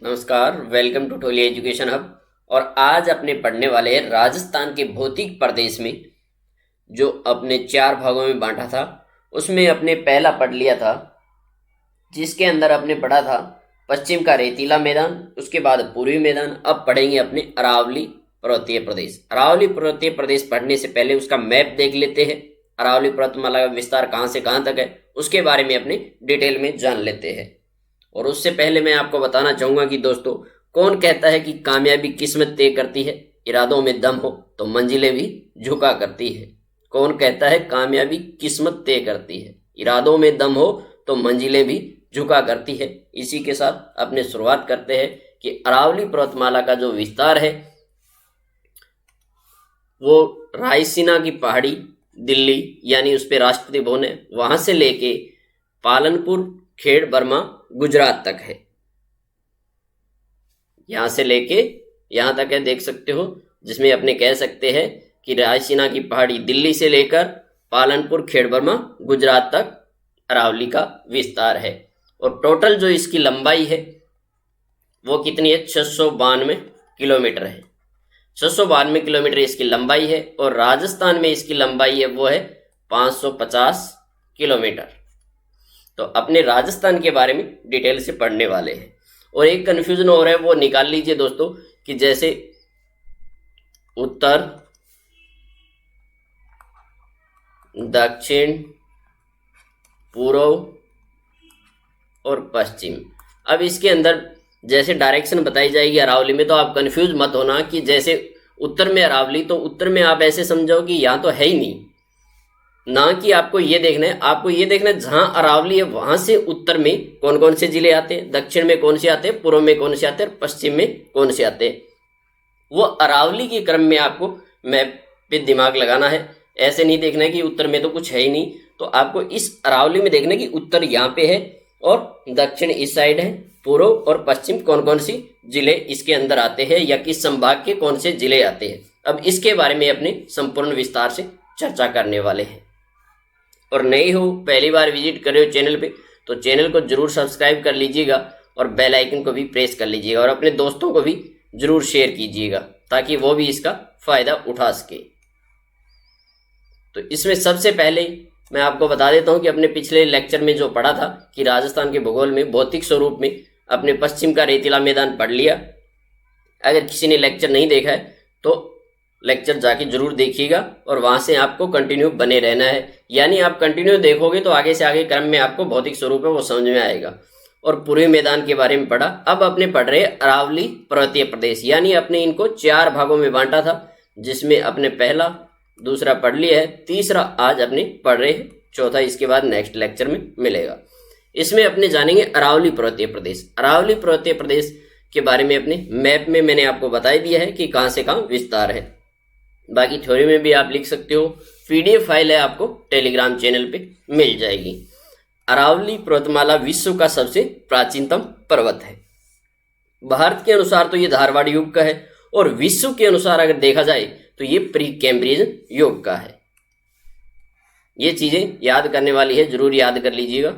नमस्कार, welcome to Toli education hub. और आज अपने पढ़ने वाले हैं राजस्थान के भौतिक प्रदेश में जो अपने 4 भागों में बांटा था। उसमें अपने पहला पढ़ लिया था जिसके अंदर अपने पढ़ा था पश्चिम का रेतीला मैदान, उसके बाद पूर्वी मैदान। अब पढ़ेंगे अपने अरावली पर्वतीय प्रदेश। अरावली पर्वतीय प्रदेश पढ़ने से पहले उसका मैप देख लेते हैं। अरावली पर्वतमाला का विस्तार कहाँ से कहाँ तक है उसके बारे में अपने डिटेल में जान लेते हैं। और उससे पहले मैं आपको बताना चाहूंगा कि दोस्तों, कौन कहता है कि कामयाबी किस्मत तय करती है, इरादों में दम हो तो मंजिलें भी झुका करती है। कौन कहता है कामयाबी किस्मत तय करती है, इरादों में दम हो तो मंजिलें भी झुका करती है। इसी के साथ अपने शुरुआत करते हैं कि अरावली पर्वतमाला का जो विस्तार है वो रायसीना की पहाड़ी, दिल्ली यानी उस पे राष्ट्रपति भवन है, वहां से लेके पालनपुर, खेड़ बर्मा, गुजरात तक है। यहां से लेके यहां तक है, देख सकते हो, जिसमें अपने कह सकते हैं कि रायसीना की पहाड़ी दिल्ली से लेकर पालनपुर, खेड़ बर्मा, गुजरात तक अरावली का विस्तार है। और टोटल जो इसकी लंबाई है वो कितनी है? 692 किलोमीटर है। 692 किलोमीटर इसकी लंबाई है। और राजस्थान में इसकी लंबाई है वो है 550 किलोमीटर। तो अपने राजस्थान के बारे में डिटेल से पढ़ने वाले हैं। और एक कंफ्यूजन हो रहा है वो निकाल लीजिए दोस्तों, कि जैसे उत्तर, दक्षिण, पूर्व और पश्चिम। अब इसके अंदर जैसे डायरेक्शन बताई जाएगी अरावली में, तो आप कंफ्यूज मत होना कि जैसे उत्तर में अरावली, तो उत्तर में आप ऐसे समझो कि यहाँ तो है ही नहीं, ना कि आपको ये देखना है। आपको ये देखना है जहां अरावली है वहां से उत्तर में कौन कौन से जिले आते हैं, दक्षिण में कौन से आते हैं, पूर्व में कौन से आते हैं, पश्चिम में कौन से आते हैं। वो अरावली के क्रम में आपको मैप पे दिमाग लगाना है। ऐसे नहीं देखना है कि उत्तर में तो कुछ है ही नहीं। तो आपको इस अरावली में देखना है कि उत्तर यहाँ पे है और दक्षिण इस साइड है, पूर्व और पश्चिम कौन कौन सी जिले इसके अंदर आते हैं या किस संभाग के कौन से जिले आते हैं। अब इसके बारे में अपने संपूर्ण विस्तार से चर्चा करने वाले हैं। और नए हो, पहली बार विजिट कर रहे हो चैनल पे, तो चैनल को जरूर सब्सक्राइब कर लीजिएगा और बेल आइकन को भी प्रेस कर लीजिएगा और अपने दोस्तों को भी जरूर शेयर कीजिएगा ताकि वो भी इसका फायदा उठा सके। तो इसमें सबसे पहले मैं आपको बता देता हूं कि अपने पिछले लेक्चर में जो पढ़ा था कि राजस्थान के भूगोल में भौतिक स्वरूप में अपने पश्चिम का रेतीला मैदान पढ़ लिया। अगर किसी ने लेक्चर नहीं देखा है तो लेक्चर जाके जरूर देखिएगा और वहां से आपको कंटिन्यू बने रहना है। यानी आप कंटिन्यू देखोगे तो आगे से आगे क्रम में आपको भौतिक स्वरूप है वो समझ में आएगा। और पूर्वी मैदान के बारे में पढ़ा। अब अपने पढ़ रहे अरावली पर्वतीय प्रदेश, यानी अपने इनको 4 भागों में बांटा था, जिसमें अपने पहला, दूसरा पढ़ लिया है, तीसरा आज अपने पढ़ रहे हैं, चौथा इसके बाद नेक्स्ट लेक्चर में मिलेगा। इसमें अपने जानेंगे अरावली पर्वतीय प्रदेश। अरावली पर्वतीय प्रदेश के बारे में अपने मैप में मैंने आपको बता दिया है कि कहाँ से कहाँ विस्तार है। बाकी थ्योरी में भी आप लिख सकते हो, पीडीएफ फाइल है, आपको टेलीग्राम चैनल पे मिल जाएगी। अरावली पर्वतमाला विश्व का सबसे प्राचीनतम पर्वत है। भारत के अनुसार तो ये धारवाड़ युग का है और विश्व के अनुसार अगर देखा जाए तो ये प्री कैम्ब्रियन युग का है। ये चीजें याद करने वाली है, जरूर याद कर लीजिएगा।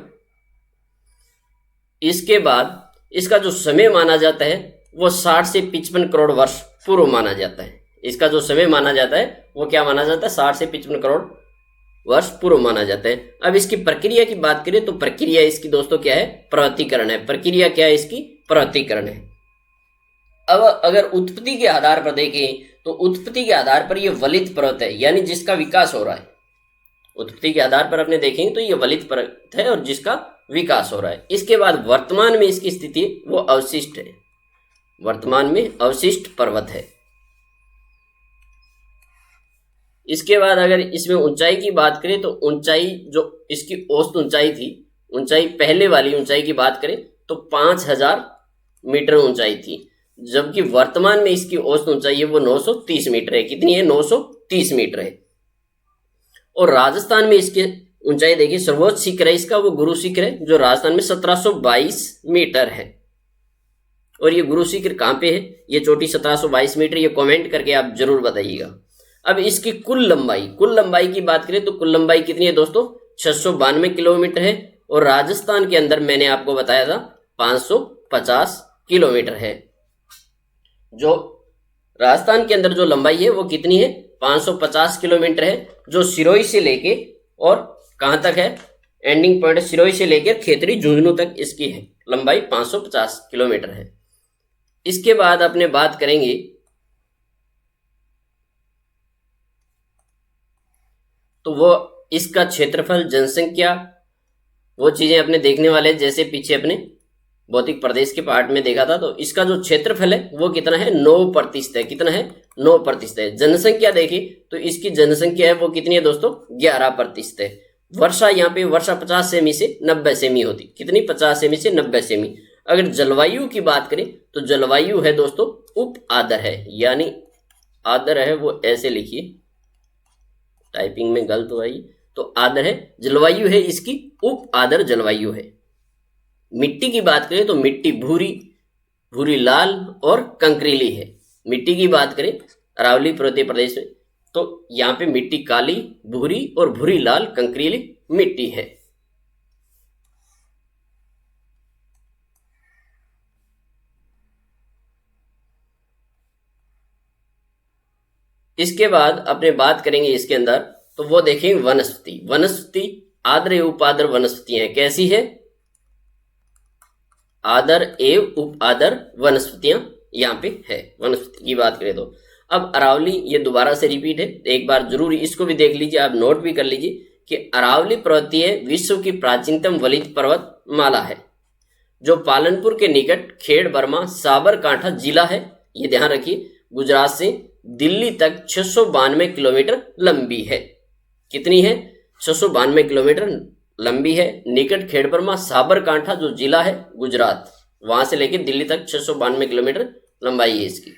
इसके बाद इसका जो समय माना जाता है वो 60 से 55 करोड़ वर्ष पूर्व माना जाता है। इसका जो समय माना जाता है वो क्या माना जाता है? 60 से 55 करोड़ वर्ष पूर्व माना जाता है। अब इसकी प्रक्रिया की बात करें तो प्रक्रिया इसकी दोस्तों क्या है? पर्वतीकरण है। प्रक्रिया क्या है इसकी? पर्वतीकरण है। अब अगर उत्पत्ति के आधार पर देखें तो उत्पत्ति के आधार पर यह वलित पर्वत है, यानी जिसका विकास हो रहा है। उत्पत्ति के आधार पर अपने देखेंगे तो यह वलित पर्वत है और जिसका विकास हो रहा है। इसके बाद वर्तमान में इसकी स्थिति वो अवशिष्ट है, वर्तमान में अवशिष्ट पर्वत है। इसके बाद अगर इसमें ऊंचाई की बात करें तो ऊंचाई जो इसकी औसत ऊंचाई थी, ऊंचाई पहले वाली ऊंचाई की बात करें तो 5000 मीटर ऊंचाई थी, जबकि वर्तमान में इसकी औसत ऊंचाई है वो 930 मीटर है। कितनी है? 930 मीटर है। और राजस्थान में इसकी ऊंचाई देखिए, सर्वोच्च शिखर है इसका वो गुरु शिखर है, जो राजस्थान में 1722 मीटर है। और ये गुरु शिखर कहाँ पे है, ये चोटी 1722 मीटर, ये कमेंट करके आप जरूर बताइएगा। अब इसकी कुल लंबाई की बात करें तो कुल लंबाई कितनी है दोस्तों? 692 किलोमीटर है। और राजस्थान के अंदर मैंने आपको बताया था 550 किलोमीटर है। जो राजस्थान के अंदर जो लंबाई है वो कितनी है, 550 किलोमीटर है, जो सिरोही से लेके और कहां तक है, एंडिंग पॉइंट सिरोही से लेकर खेतरी झुंझुनू तक इसकी है लंबाई 550 किलोमीटर है। इसके बाद अपने बात करेंगे तो वो इसका क्षेत्रफल, जनसंख्या, वो चीजें अपने देखने वाले, जैसे पीछे अपने भौतिक प्रदेश के पार्ट में देखा था। तो इसका जो क्षेत्रफल है वो कितना है, 9% है। कितना है, 9% है। जनसंख्या देखिए तो इसकी जनसंख्या है वो कितनी है दोस्तों, 11% है। वर्षा, यहाँ पे वर्षा 50 सेमी से 90 सेमी होती, कितनी, 50 सेमी से 90 सेमी। अगर जलवायु की बात करें तो जलवायु है दोस्तों उप आर्द्र है, यानी आर्द्र है वो ऐसे लिखिए, टाइपिंग में गलत हो आई, तो आर्द्र है, जलवायु है इसकी उप आर्द्र जलवायु है। मिट्टी की बात करें तो मिट्टी भूरी, भूरी लाल और कंकरीली है। मिट्टी की बात करें अरावली पर्वतीय प्रदेश में तो यहाँ पे मिट्टी काली, भूरी और भूरी लाल कंकरीली मिट्टी है। इसके बाद अपने बात करेंगे इसके अंदर तो वो देखेंगे वनस्पति। वनस्पति आर्द्र एवं उपार्द्र वनस्पतियां कैसी है, आर्द्र एवं उप आर्द्र वनस्पतियां यहाँ पे है। वनस्पति की बात करें तो अब अरावली, ये दोबारा से रिपीट है, एक बार जरूर इसको भी देख लीजिए, आप नोट भी कर लीजिए कि अरावली पर्वतीय विश्व की प्राचीनतम वलित पर्वत माला है, जो पालनपुर के निकट खेड़ बर्मा साबरकांठा जिला है। ये ध्यान रखिए, गुजरात से दिल्ली तक 692 किलोमीटर लंबी है। कितनी है, 692 किलोमीटर लंबी है। निकट खेड़ बर्मा साबरकांठा जो जिला है गुजरात, वहां से लेकर दिल्ली तक 692 किलोमीटर लंबाई है इसकी।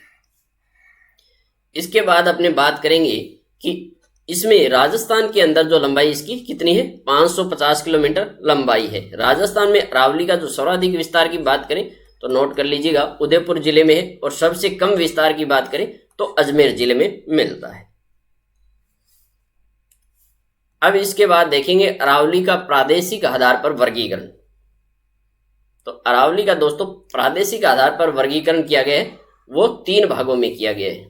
इसके बाद अपने बात करेंगे कि इसमें राजस्थान के अंदर जो लंबाई इसकी कितनी है, 550 किलोमीटर लंबाई है। राजस्थान में अरावली का जो सर्वाधिक विस्तार की बात करें तो नोट कर लीजिएगा, उदयपुर जिले में है, और सबसे कम विस्तार की बात करें तो अजमेर जिले में मिलता है। अब इसके बाद देखेंगे अरावली का प्रादेशिक आधार पर वर्गीकरण। तो अरावली का दोस्तों प्रादेशिक आधार पर वर्गीकरण किया गया है, वो 3 भागों में किया गया है।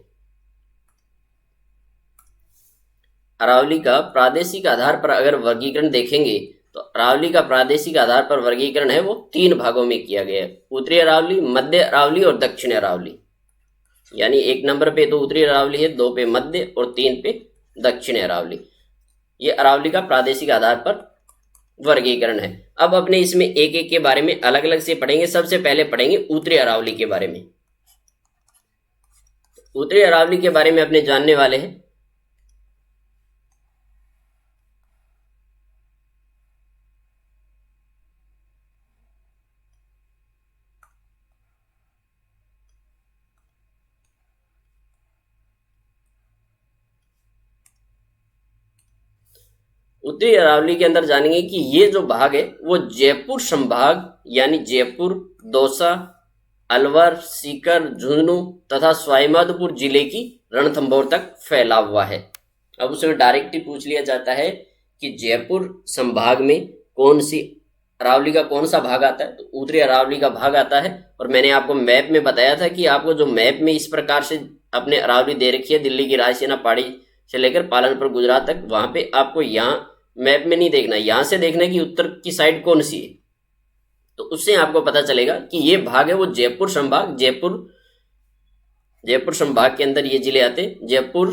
अरावली का प्रादेशिक आधार पर अगर वर्गीकरण देखेंगे तो अरावली का प्रादेशिक आधार पर वर्गीकरण है वो 3 भागों में किया गया है, उत्तरी अरावली, मध्य अरावली और दक्षिण अरावली। यानी 1 नंबर पे तो उत्तरी अरावली है, 2 पे मध्य और 3 पे दक्षिण अरावली। ये अरावली का प्रादेशिक आधार पर वर्गीकरण है। अब अपने इसमें एक एक के बारे में अलग अलग से पढ़ेंगे। सबसे पहले पढ़ेंगे उत्तरी अरावली के बारे में। उत्तरी अरावली के बारे में अपने जानने वाले हैं। उत्तरी अरावली के अंदर जानेंगे कि ये जो भाग है वो जयपुर संभाग यानी जयपुर, दौसा, अलवर, सीकर, झुंझुनू तथा सवाईमाधोपुर जिले की रणथंभौर तक फैला हुआ है। अब उसमें डायरेक्ट ही पूछ लिया जाता है कि जयपुर संभाग में कौन सी अरावली का कौन सा भाग आता है, तो उत्तरी अरावली का भाग आता है। और मैंने आपको मैप में बताया था कि आपको जो मैप में इस प्रकार से अपने अरावली दे रखी है, दिल्ली की रायसेना पहाड़ी से लेकर पालनपुर गुजरात तक, वहां पे आपको यहाँ मैप में नहीं देखना, यहां से देखना कि उत्तर की साइड कौन सी है, तो उससे आपको पता चलेगा कि ये भाग है वो जयपुर संभाग। जयपुर संभाग के अंदर ये जिले आते हैं, जयपुर,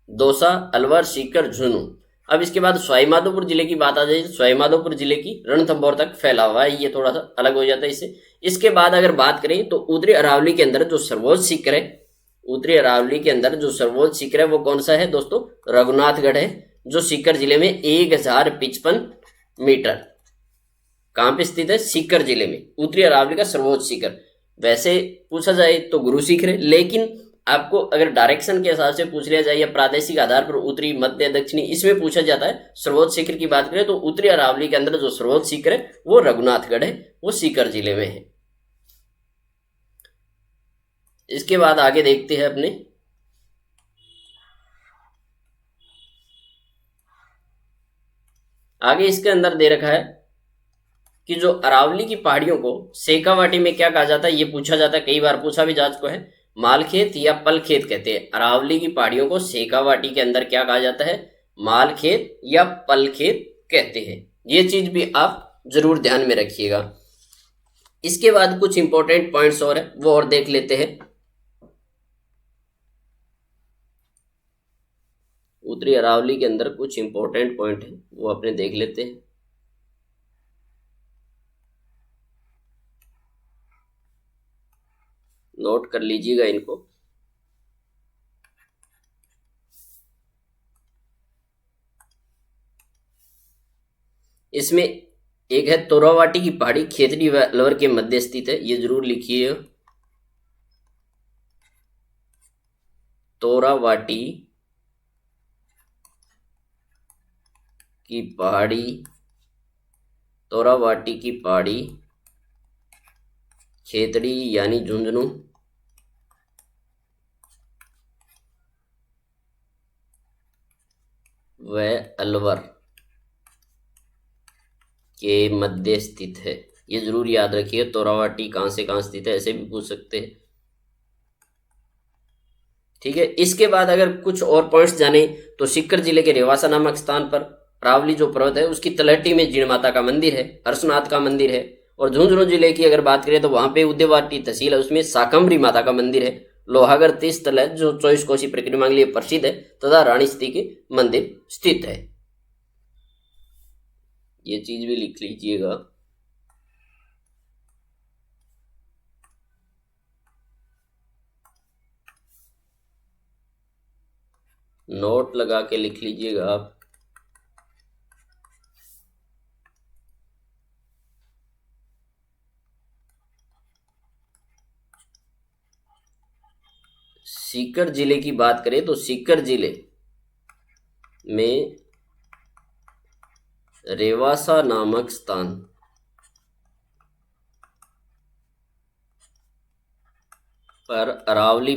दौसा, अलवर, सीकर, झुंझुनू। अब इसके बाद सवाईमाधोपुर जिले की बात आ जाए, सवाईमाधोपुर जिले की रणथंभौर तक फैला हुआ है, ये थोड़ा सा अलग हो जाता है इससे। इसके बाद अगर बात करें तो उत्तरी अरावली के अंदर जो सर्वोच्च शिखर है, उत्तरी अरावली के अंदर जो सर्वोच्च शिखर है वो कौन सा है दोस्तों, रघुनाथगढ़ है, जो सीकर जिले में 1055 मीटर। कहां पे स्थित है, सीकर जिले में, उत्तरी अरावली का सर्वोच्च शिखर। वैसे पूछा जाए तो गुरु शिखर है, लेकिन आपको अगर डायरेक्शन के हिसाब से पूछ लिया जाए या प्रादेशिक आधार पर उत्तरी, मध्य, दक्षिणी, इसमें पूछा जाता है सर्वोच्च शिखर की बात करें तो उत्तरी अरावली के अंदर जो सर्वोच्च शिखर है वो रघुनाथगढ़ है, वो सीकर जिले में है। इसके बाद आगे देखते हैं अपने आगे। इसके अंदर दे रखा है कि जो अरावली की पहाड़ियों को शेखावाटी में क्या कहा जाता है, ये पूछा जाता है, कई बार पूछा भी जा चुका है। मालखेत या पलखेत कहते हैं। अरावली की पहाड़ियों को शेखावाटी के अंदर क्या कहा जाता है, मालखेत या पलखेत कहते हैं। ये चीज भी आप जरूर ध्यान में रखिएगा। इसके बाद कुछ इंपॉर्टेंट पॉइंट्स और है, वो और देख लेते हैं। उत्तरी अरावली के अंदर कुछ इंपॉर्टेंट पॉइंट है, वो अपने देख लेते हैं। नोट कर लीजिएगा इनको। इसमें एक है तोरावाटी की पहाड़ी खेतड़ी व अलवर के मध्य स्थित है, ये जरूर लिखिए। तोरावाटी की पहाड़ी, तोरावाटी की पहाड़ी खेतड़ी यानी झुंझुनू व अलवर के मध्य स्थित है। ये जरूर याद रखिए। तोरावाटी कहां से कहां स्थित है, ऐसे भी पूछ सकते हैं। ठीक है। इसके बाद अगर कुछ और पॉइंट्स जाने तो सीकर जिले के रेवासा नामक स्थान पर अरावली जो पर्वत है उसकी तलहटी में जीण माता का मंदिर है, हर्षनाथ का मंदिर है। और झुंझुनू जिले की अगर बात करें तो वहां पे उद्यवाटी तहसील है, उसमें शाकंभरी माता का मंदिर है। लोहागर तीर्थ स्थल है जो 24 कोसी परिक्रमा के लिए प्रसिद्ध है, तथा रानी सती के मंदिर स्थित है। ये चीज भी लिख लीजिएगा। नोट लगा के लिख लीजिएगा आप। सीकर जिले की बात करें तो सीकर जिले में रेवासा नामक स्थान पर अरावली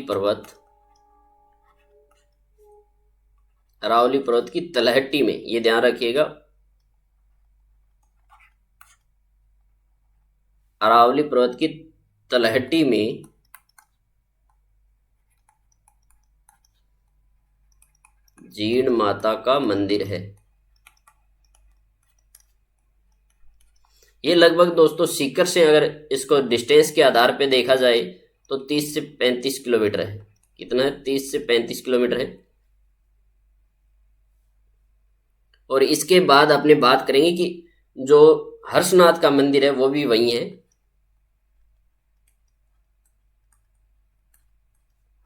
पर्वत की तलहटी में, ये ध्यान रखिएगा, अरावली पर्वत की तलहटी में जीण माता का मंदिर है। ये लगभग दोस्तों सीकर से अगर इसको डिस्टेंस के आधार पे देखा जाए तो 30 से 35 किलोमीटर है। कितना है? 30 से 35 किलोमीटर है। और इसके बाद अपने बात करेंगे कि जो हर्षनाथ का मंदिर है वो भी वहीं है।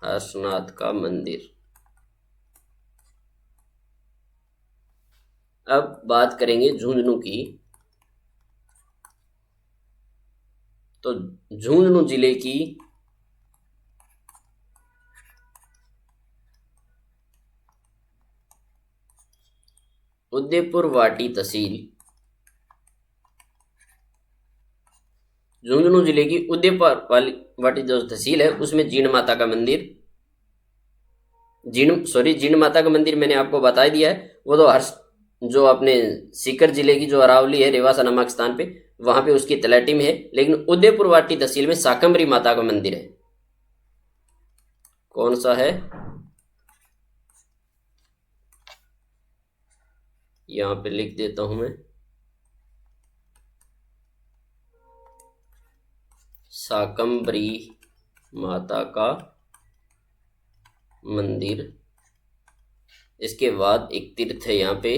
हर्षनाथ का मंदिर। अब बात करेंगे झुंझुनू की। तो झुंझुनू जिले की उदयपुर वाटी तहसील, झुंझुनू जिले की उदयपुर वाटी जो तहसील है उसमें जीण माता का मंदिर, जीण माता का मंदिर मैंने आपको बता दिया है। वो तो जो अपने सीकर जिले की जो अरावली है रेवासा नामक स्थान पे, वहां पे उसकी तलहटी में है। लेकिन उदयपुर वाटी तहसील में शाकंभरी माता का मंदिर है। कौन सा है? यहां पे लिख देता हूं मैं, शाकंभरी माता का मंदिर। इसके बाद एक तीर्थ है यहाँ पे,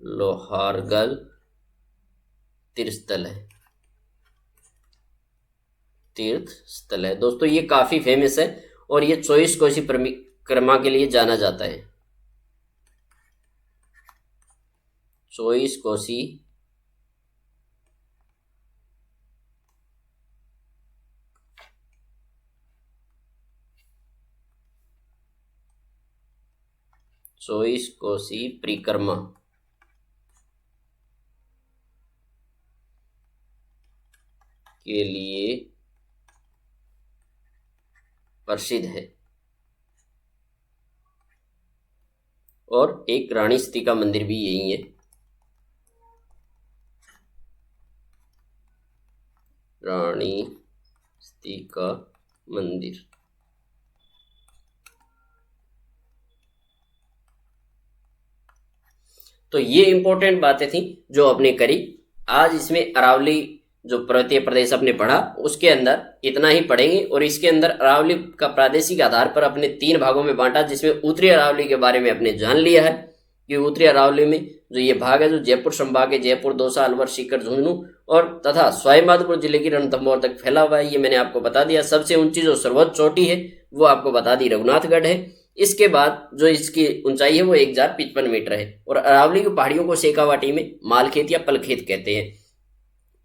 लोहारगल तीर्थ स्थल है, तीर्थ स्थल है दोस्तों। ये काफी फेमस है और ये 24 कोसी परिक्रमा के लिए जाना जाता है। 24 कोसी परिक्रमा के लिए प्रसिद्ध है। और एक रानी सती का मंदिर भी यही है। रानी सती का मंदिर। तो ये इंपॉर्टेंट बातें थी जो अपने करी। आज इसमें अरावली जो पर्वतीय प्रदेश अपने पढ़ा उसके अंदर इतना ही पढ़ेंगे, और इसके अंदर अरावली का प्रादेशिक आधार पर अपने 3 भागों में बांटा, जिसमें उत्तरी अरावली के बारे में अपने जान लिया है कि उत्तरी अरावली में जो ये भाग है जो जयपुर संभाग के जयपुर, दौसा, अलवर, सीकर, झुंझुनू और तथा सवाईमाधोपुर जिले की रणथंभौर तक फैला हुआ है। ये मैंने आपको बता दिया। सबसे ऊंची जो सर्वोच्च चोटी है वो आपको बता दी रघुनाथगढ़ है। इसके बाद जो इसकी ऊंचाई है वो 1055 मीटर है। और अरावली की पहाड़ियों को शेखावाटी में मालखेत या पलखेत कहते हैं,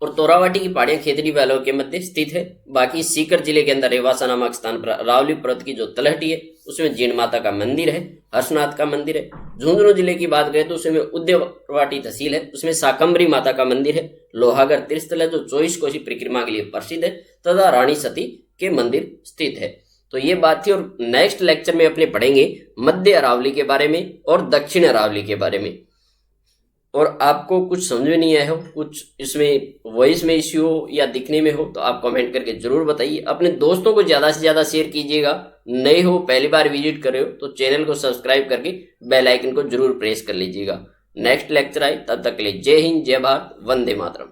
और तोरावाटी की पहाड़ियां खेतड़ी वालों के मध्य स्थित है। बाकी सीकर जिले के अंदर रेवासा नामक स्थान पर अरावली पर्वत की जो तलहटी है उसमें जीण माता का मंदिर है, हर्षनाथ का मंदिर है। झुंझुनू जिले की बात करें तो उसमें उद्यवाटी तहसील है, उसमें शाकंभरी माता का मंदिर है। लोहागढ़ तीर्थस्थल है जो 24 कोसी परिक्रमा के लिए प्रसिद्ध है, तथा रानी सती के मंदिर स्थित है। तो ये बात थी, और नेक्स्ट लेक्चर में अपने पढ़ेंगे मध्य अरावली के बारे में और दक्षिण अरावली के बारे में। और आपको कुछ समझ में नहीं आया हो, कुछ इसमें वॉइस में इश्यू हो या दिखने में हो, तो आप कमेंट करके जरूर बताइए। अपने दोस्तों को ज्यादा से ज्यादा शेयर कीजिएगा। नए हो, पहली बार विजिट कर रहे हो तो चैनल को सब्सक्राइब करके बेल आइकन को जरूर प्रेस कर लीजिएगा। नेक्स्ट लेक्चर आए, तब तक के लिए जय हिंद, जय भारत, वंदे मातरम।